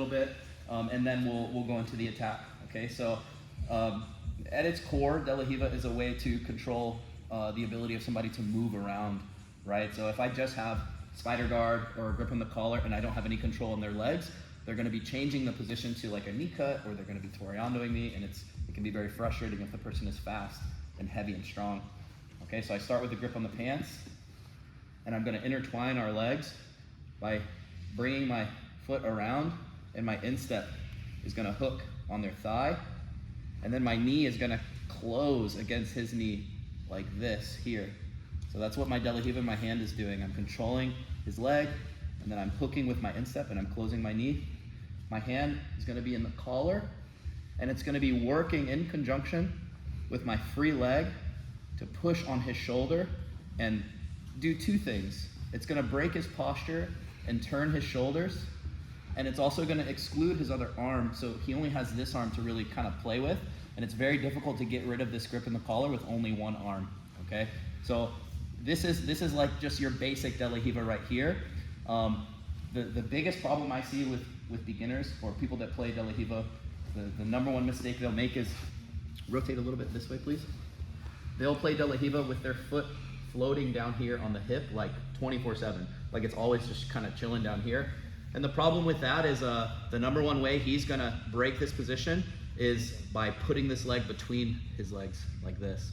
little bit, and then we'll go into the attack. Okay, so at its core, De La Riva is a way to control the ability of somebody to move around, right? So if I just have spider guard or a grip on the collar and I don't have any control on their legs, they're going to be changing the position to like a knee cut, or they're going to be toreandoing me, and it can be very frustrating if the person is fast and heavy and strong. Okay, so I start with the grip on the pants, and I'm going to intertwine our legs by bringing my foot around, and my instep is going to hook on their thigh, and then my knee is going to close against his knee like this here. So that's what my De La Riva in my hand is doing. I'm controlling his leg, and then I'm hooking with my instep, and I'm closing my knee. My hand is going to be in the collar, and it's going to be working in conjunction with my free leg to push on his shoulder and do two things. It's going to break his posture and turn his shoulders, and it's also going to exclude his other arm, so he only has this arm to really kind of play with, and it's very difficult to get rid of this grip in the collar with only one arm. Okay, so this is like just your basic De La Riva right here. The biggest problem I see with beginners or people that play De La Riva, the number one mistake they'll make is, rotate a little bit this way please. They'll play De La Riva with their foot floating down here on the hip like 24/7, like it's always just kind of chilling down here. And the problem with that is the number one way he's gonna break this position is by putting this leg between his legs like this,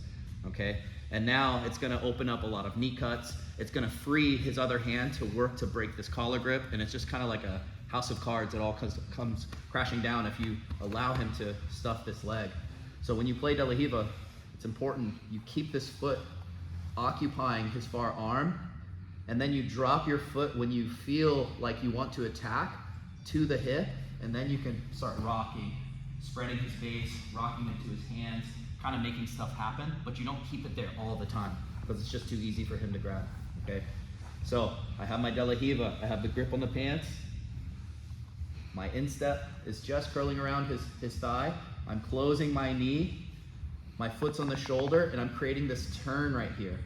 okay? And now it's gonna open up a lot of knee cuts. It's gonna free his other hand to work to break this collar grip, and it's just kind of like a house of cards. It all comes crashing down if you allow him to stuff this leg. So when you play De La Riva, it's important you keep this foot occupying his far arm, and then you drop your foot when you feel like you want to attack to the hip, and then you can start rocking, spreading his base, rocking into his hands, kind of making stuff happen, but you don't keep it there all the time because it's just too easy for him to grab, okay? So I have my De La Riva, I have the grip on the pants, my instep is just curling around his thigh, I'm closing my knee, my foot's on the shoulder, and I'm creating this turn right here.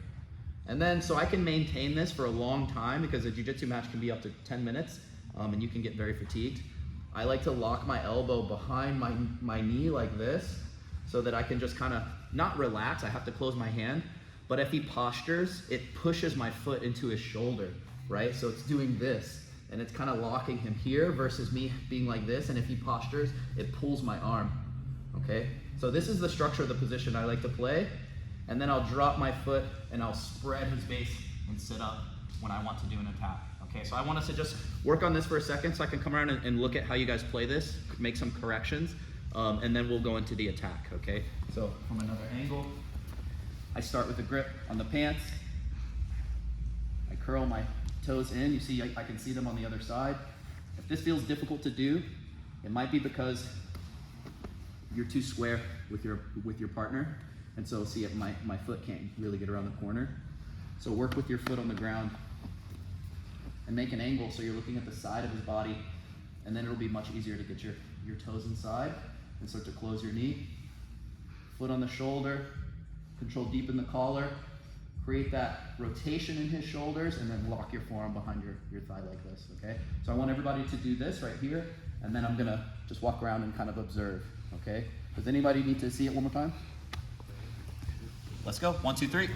And then, so I can maintain this for a long time because a jiu-jitsu match can be up to 10 minutes, and you can get very fatigued. I like to lock my elbow behind my knee like this, so that I can just kind of not relax, I have to close my hand, but if he postures, it pushes my foot into his shoulder, right? So it's doing this, and it's kind of locking him here versus me being like this, and if he postures, it pulls my arm, okay? So this is the structure of the position I like to play, and then I'll drop my foot and I'll spread his base and sit up when I want to do an attack. Okay, so I want us to just work on this for a second so I can come around and look at how you guys play this, make some corrections, and then we'll go into the attack, okay? So from another angle, I start with the grip on the pants. I curl my toes in. You see, I can see them on the other side. If this feels difficult to do, it might be because you're too square with your partner. And so see, my foot can't really get around the corner. So work with your foot on the ground and make an angle so you're looking at the side of his body, and then it'll be much easier to get your toes inside and start to close your knee. Foot on the shoulder, control deep in the collar, create that rotation in his shoulders, and then lock your forearm behind your thigh like this, okay? So I want everybody to do this right here, and then I'm gonna just walk around and kind of observe, okay? Does anybody need to see it one more time? Let's go, 1, 2, 3.